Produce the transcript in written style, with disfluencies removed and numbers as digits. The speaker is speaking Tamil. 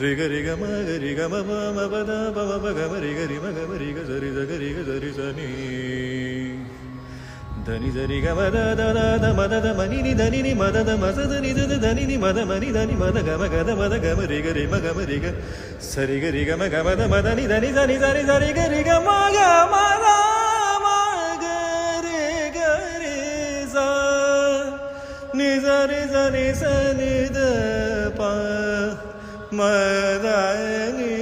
ரிக ரிக மக ரிக மப மபத பம கம ரிக ரிம கம ரிக சரி சக ரிக சரி சனி தனி சரி கமத தத மத மணினி தனினி மத மசத நித தனினி மத மணி தனி மத கம கத மத கம ரிக ரிம கம ரிக சரி க ரிக ம கமத மதனி தனி சனி சரி சரி க ரிக மக மத மக ரிக ரி ச நி சரி சனி சனி த ப மதனி